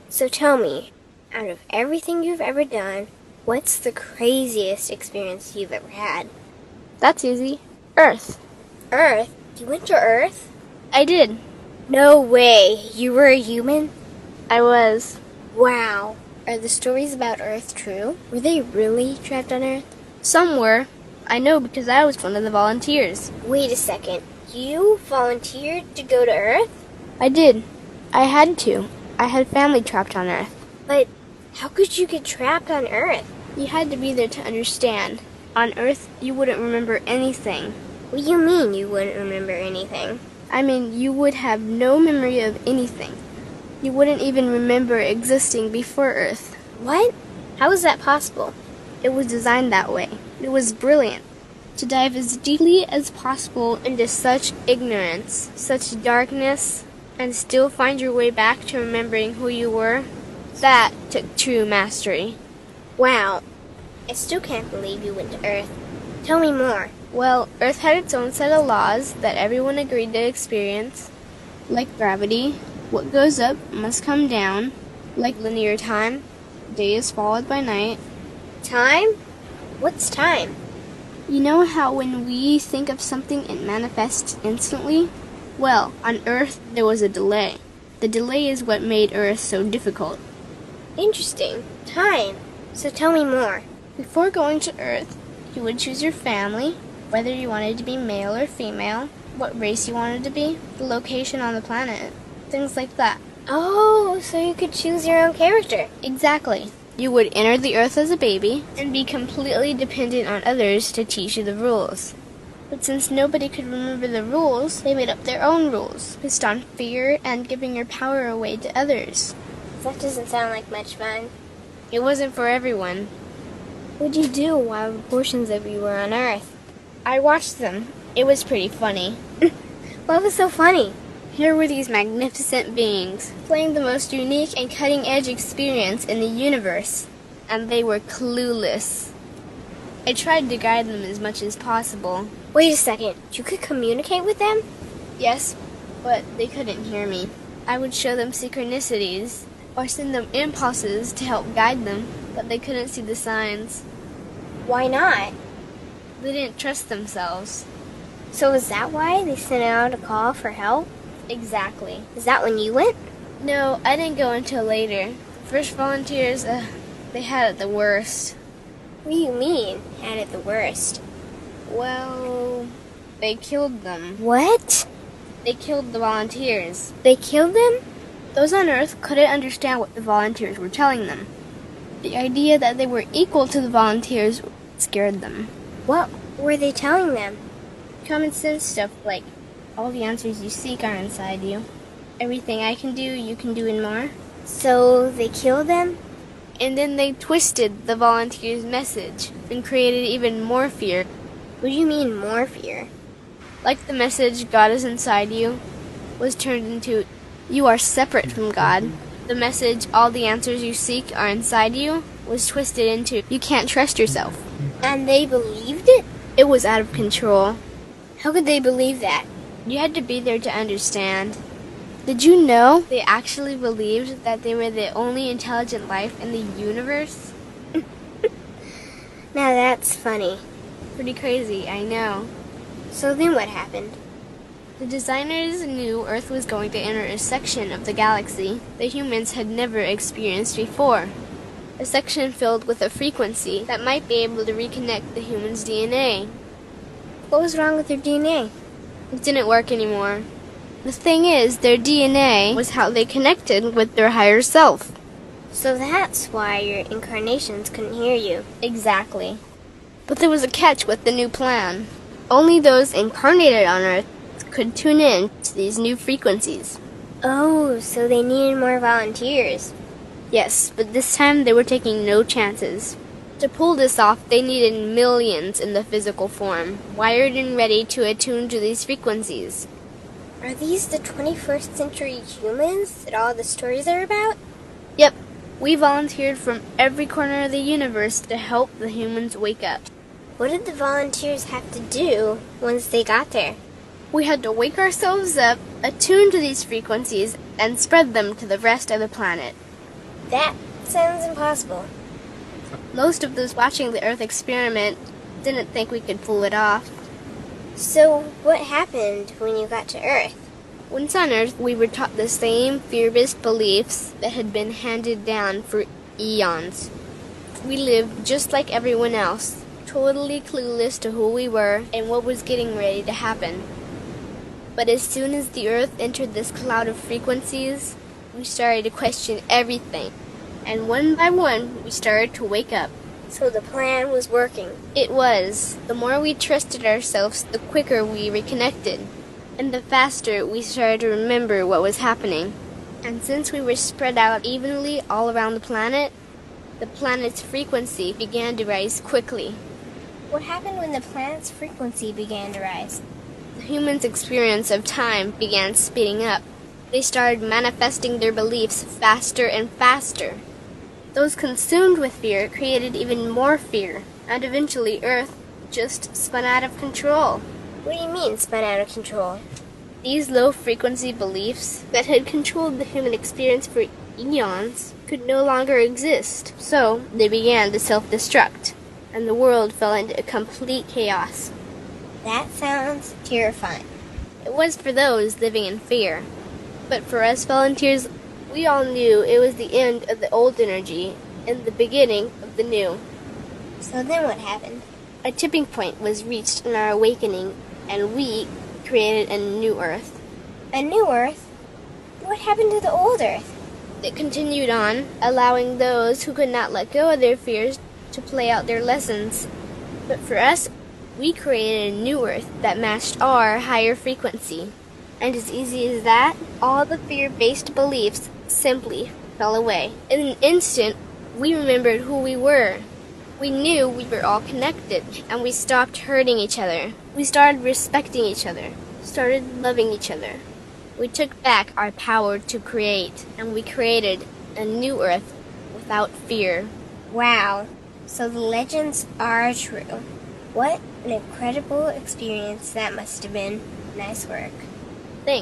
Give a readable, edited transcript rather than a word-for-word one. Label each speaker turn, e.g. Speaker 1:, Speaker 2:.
Speaker 1: So tell me, out of everything you've ever done, what's the craziest experience you've ever had?
Speaker 2: That's easy. Earth.
Speaker 1: Earth? You went to Earth?
Speaker 2: I did.
Speaker 1: No way. You were a human?
Speaker 2: I was.
Speaker 1: Wow. Are the stories about Earth true? Were they really trapped on Earth?
Speaker 2: Some were. I know because I was one of the volunteers.
Speaker 1: Wait a second. You volunteered to go to Earth?
Speaker 2: I did. I had to. I had family trapped on Earth.
Speaker 1: But how could you get trapped on Earth?
Speaker 2: You had to be there to understand. On Earth, you wouldn't remember anything.
Speaker 1: What do you mean you wouldn't remember anything?
Speaker 2: I mean, you would have no memory of anything. You wouldn't even remember existing before Earth.
Speaker 1: What? How is that possible?
Speaker 2: It was designed that way. It was brilliant. To dive as deeply as possible into such ignorance, such darkness, and still find your way back to remembering who you were, that took true mastery.
Speaker 1: Wow. I still can't believe you went to Earth. Tell me more.
Speaker 2: Well, Earth had its own set of laws that everyone agreed to experience, like gravity. What goes up must come down, like linear time. Day is followed by night.
Speaker 1: Time? What's time?
Speaker 2: You know how when we think of something it manifests instantly? Well, on Earth there was a delay. The delay is what made Earth so difficult.
Speaker 1: Interesting. Time. So tell me more.
Speaker 2: Before going to Earth, you would choose your family, whether you wanted to be male or female, what race you wanted to be, the location on the planet, things like that.
Speaker 1: Oh, so you could choose your own character.
Speaker 2: Exactly. You would enter the Earth as a baby and be completely dependent on others to teach you the rules. But since nobody could remember the rules, they made up their own rules, based on fear and giving your power away to others.
Speaker 1: That doesn't sound like much fun.
Speaker 2: It wasn't for everyone.
Speaker 1: What'd you do while portions of you were on Earth?
Speaker 2: I watched them. It was pretty funny.
Speaker 1: What was so funny?
Speaker 2: Here were these magnificent beings, playing the most unique and cutting-edge experience in the universe, and they were clueless. I tried to guide them as much as possible.
Speaker 1: Wait a second. You could communicate with them?
Speaker 2: Yes, but they couldn't hear me. I would show them synchronicities, or send them impulses to help guide them, but they couldn't see the signs.
Speaker 1: Why not?
Speaker 2: They didn't trust themselves.
Speaker 1: So is that why they sent out a call for help?
Speaker 2: Exactly.
Speaker 1: Is that when you went?
Speaker 2: No, I didn't go until later. The first volunteers, they had it the worst.
Speaker 1: What do you mean, had it the worst?
Speaker 2: Well, they killed them.
Speaker 1: What?
Speaker 2: They killed the volunteers.
Speaker 1: They killed them?
Speaker 2: Those on Earth couldn't understand what the volunteers were telling them. The idea that they were equal to the volunteers scared them.
Speaker 1: What were they telling them?
Speaker 2: Common sense stuff like, all the answers you seek are inside you. Everything I can do, you can do and more.
Speaker 1: So they killed them?
Speaker 2: And then they twisted the volunteers' message and created even more fear.
Speaker 1: What do you mean, more fear?
Speaker 2: Like the message, God is inside you, was turned into, you are separate from God. The message, all the answers you seek are inside you, was twisted into, you can't trust yourself.
Speaker 1: And they believed it?
Speaker 2: It was out of control.
Speaker 1: How could they believe that?
Speaker 2: You had to be there to understand. Did you know they actually believed that they were the only intelligent life in the universe?
Speaker 1: Now that's funny.
Speaker 2: Pretty crazy, I know.
Speaker 1: So then what happened?
Speaker 2: The designers knew Earth was going to enter a section of the galaxy that humans had never experienced before. A section filled with a frequency that might be able to reconnect the human's DNA.
Speaker 1: What was wrong with their DNA?
Speaker 2: It didn't work anymore. The thing is, their DNA was how they connected with their higher self.
Speaker 1: So that's why your incarnations couldn't hear you.
Speaker 2: Exactly. But there was a catch with the new plan. Only those incarnated on Earth could tune in to these new frequencies.
Speaker 1: Oh, so they needed more volunteers.
Speaker 2: Yes, but this time they were taking no chances. To pull this off, they needed millions in the physical form, wired and ready to attune to these frequencies.
Speaker 1: Are these the 21st century humans that all the stories are about?
Speaker 2: Yep, we volunteered from every corner of the universe to help the humans wake up.
Speaker 1: What did the volunteers have to do once they got there?
Speaker 2: We had to wake ourselves up, attune to these frequencies, and spread them to the rest of the planet.
Speaker 1: That sounds impossible.
Speaker 2: Most of those watching the Earth experiment didn't think we could pull it off.
Speaker 1: So, what happened when you got to Earth?
Speaker 2: Once on Earth, we were taught the same fear-based beliefs that had been handed down for eons. We lived just like everyone else, totally clueless to who we were and what was getting ready to happen. But as soon as the Earth entered this cloud of frequencies, we started to question everything. And one by one, we started to wake up.
Speaker 1: So the plan was working.
Speaker 2: It was. The more we trusted ourselves, the quicker we reconnected. And the faster we started to remember what was happening. And since we were spread out evenly all around the planet's frequency began to rise quickly.
Speaker 1: What happened when the planet's frequency began to rise?
Speaker 2: The humans' experience of time began speeding up. They started manifesting their beliefs faster and faster. Those consumed with fear created even more fear, and eventually Earth just spun out of control.
Speaker 1: What do you mean, spun out of control?
Speaker 2: These low-frequency beliefs that had controlled the human experience for eons could no longer exist, so they began to self-destruct, and the world fell into complete chaos.
Speaker 1: That sounds terrifying.
Speaker 2: It was for those living in fear, but for us volunteers, we all knew it was the end of the old energy and the beginning of the new.
Speaker 1: So then what happened?
Speaker 2: A tipping point was reached in our awakening, and we created a new Earth.
Speaker 1: A new Earth? What happened to the old Earth?
Speaker 2: It continued on, allowing those who could not let go of their fears to play out their lessons. But for us, we created a new Earth that matched our higher frequency. And as easy as that, all the fear-based beliefs simply fell away. In an instant, we remembered who we were. We knew we were all connected, and we stopped hurting each other. We started respecting each other, started loving each other. We took back our power to create, and we created a new Earth without fear.
Speaker 1: Wow. So the legends are true. What an incredible experience that must have been. Nice work.